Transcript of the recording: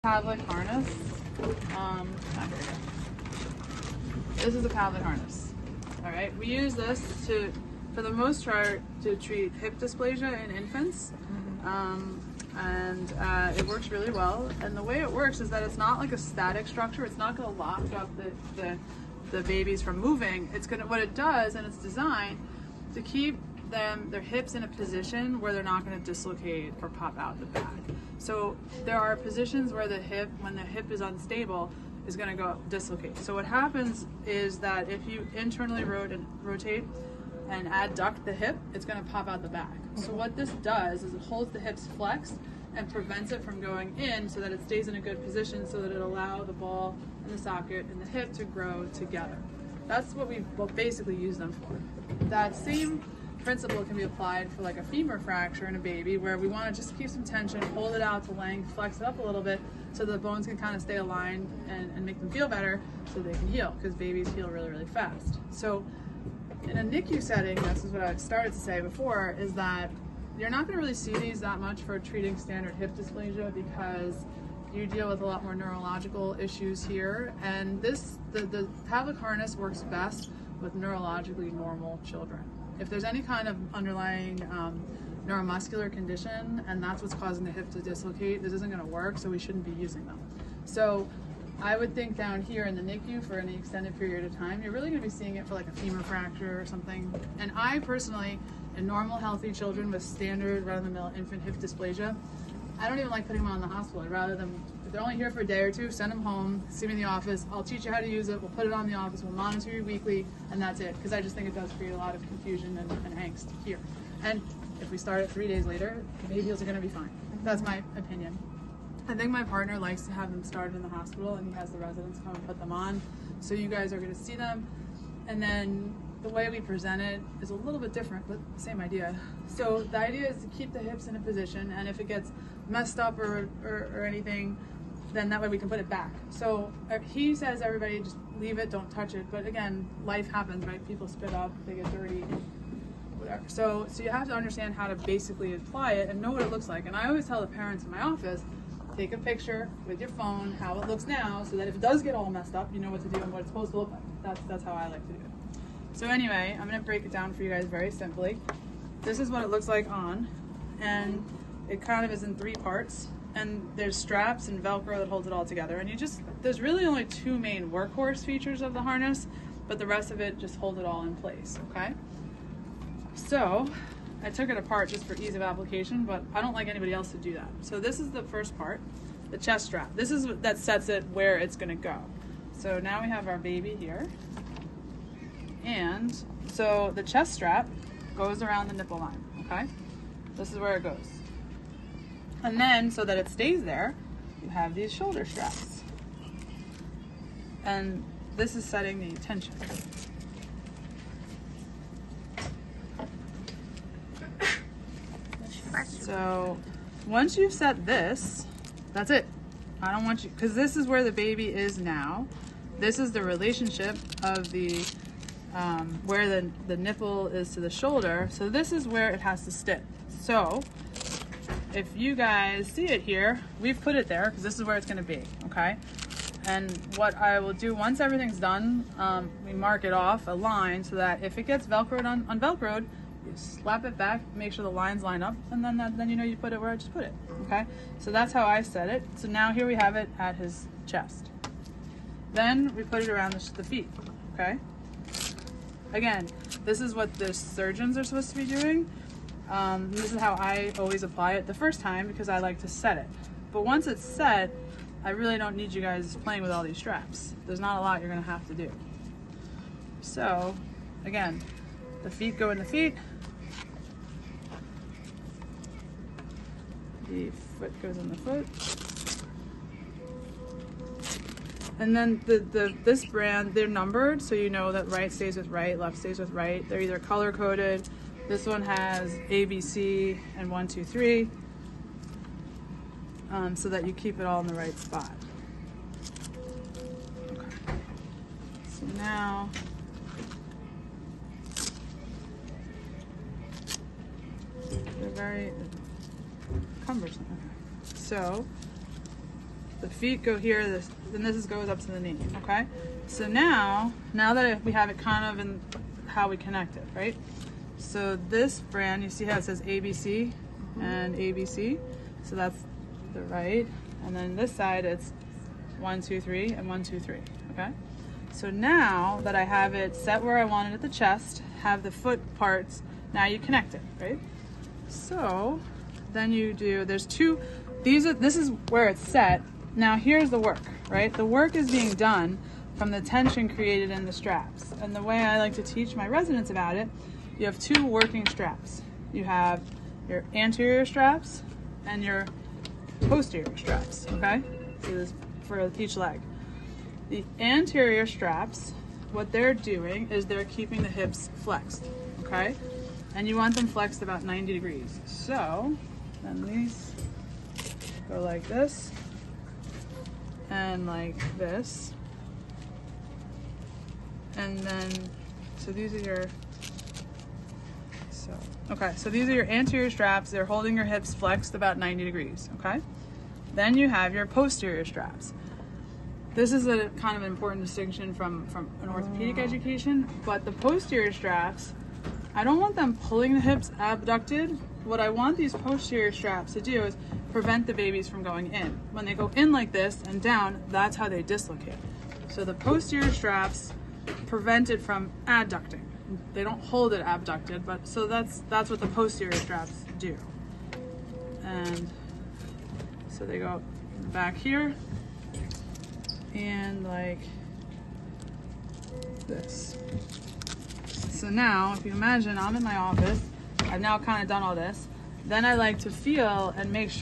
Kavlik harness. This is a Kavlik harness. All right, we use this for the most part, to treat hip dysplasia in infants, and it works really well. And the way it works is that it's not like a static structure. It's not going to lock up the babies from moving. What it does, and it's designed to keep their hips in a position where they're not going to dislocate or pop out the back. So there are positions where when the hip is unstable, is going to go dislocate. So what happens is that if you internally rotate and adduct the hip, it's going to pop out the back. So what this does is it holds the hips flexed and prevents it from going in, so that it stays in a good position, so that it'll allow the ball and the socket and the hip to grow together. That's what we basically use them for. That same principle can be applied for like a femur fracture in a baby, where we want to just keep some tension, hold it out to length, flex it up a little bit so the bones can kind of stay aligned and make them feel better so they can heal, because babies heal really, really fast. So in a NICU setting, this is what I started to say before, is that you're not going to really see these that much for treating standard hip dysplasia, because you deal with a lot more neurological issues here, and the Kavlik harness works best with neurologically normal children. If there's any kind of underlying neuromuscular condition and that's what's causing the hip to dislocate, this isn't going to work, so we shouldn't be using them. So I would think down here in the NICU for any extended period of time, you're really going to be seeing it for like a femur fracture or something. And I personally, in normal healthy children with standard run-of-the-mill infant hip dysplasia, I don't even like putting them on in the hospital. I'd rather them, if they're only here for a day or two, send them home, see me in the office, I'll teach you how to use it, we'll put it on in the office, we'll monitor you weekly, and that's it. Because I just think it does create a lot of confusion and angst here. And if we start it 3 days later, the babies are going to be fine. That's my opinion. I think my partner likes to have them started in the hospital, and he has the residents come and put them on. So you guys are going to see them. And then the way we present it is a little bit different, but same idea. So the idea is to keep the hips in a position, and if it gets messed up or anything, then that way we can put it back. So he says, everybody just leave it, don't touch it. But again, life happens, right? People spit up, they get dirty, whatever. So you have to understand how to basically apply it and know what it looks like. And I always tell the parents in my office, take a picture with your phone, how it looks now, so that if it does get all messed up, you know what to do and what it's supposed to look like. That's how I like to do it. So anyway, I'm gonna break it down for you guys very simply. This is what it looks like on, and it kind of is in 3 parts, and there's straps and Velcro that holds it all together. And there's really only 2 main workhorse features of the harness, but the rest of it just holds it all in place, okay? So I took it apart just for ease of application, but I don't like anybody else to do that. So this is the first part, the chest strap. This is that sets it where it's gonna go. So now we have our baby here. And so the chest strap goes around the nipple line, okay? This is where it goes. And then, so that it stays there, you have these shoulder straps. And this is setting the tension. So once you've set this, that's it. I don't want you, because this is where the baby is now. This is the relationship of the where the nipple is to the shoulder. So this is where it has to stick. So if you guys see it here, we've put it there because this is where it's going to be, okay? And what I will do once everything's done, we mark it off a line so that if it gets Velcroed on Velcroed, you slap it back, make sure the lines line up, and then you know you put it where I just put it, okay? So that's how I set it. So now here we have it at his chest. Then we put it around the feet, okay? Again, this is what the surgeons are supposed to be doing. This is how I always apply it the first time, because I like to set it. But once it's set, I really don't need you guys playing with all these straps. There's not a lot you're gonna have to do. So, again, the feet go in the feet. The foot goes in the foot. And then this brand, they're numbered, so you know that right stays with right, left stays with right. They're either color coded. This one has A, B, C, and 1, 2, 3, so that you keep it all in the right spot. Okay. So now, they're very cumbersome. Okay. So The feet go here, then this goes up to the knee, okay? So now that we have it kind of in how we connect it, right? So this brand, you see how it says ABC and ABC? So that's the right. And then this side, it's 1, 2, 3, and 1, 2, 3, okay? So now that I have it set where I want it at the chest, have the foot parts, now you connect it, right? So then you do, there's two, this is where it's set. Now here's the work, right? The work is being done from the tension created in the straps. And the way I like to teach my residents about it, you have two working straps. You have your anterior straps and your posterior straps, okay? So this for each leg. The anterior straps, what they're doing is they're keeping the hips flexed, okay? And you want them flexed about 90 degrees. So then these go like this and like this. And then, so these are your, so these are your anterior straps. They're holding your hips flexed about 90 degrees, okay? Then you have your posterior straps. This is a kind of important distinction from an orthopedic education, but the posterior straps, I don't want them pulling the hips abducted. What I want these posterior straps to do is prevent the babies from going in. When they go in like this and down, that's how they dislocate. So the posterior straps prevent it from adducting. They don't hold it abducted, but so that's what the posterior straps do. And so they go back here and like this. So now, if you imagine, I'm in my office. I've now kind of done all this. Then I like to feel and make sure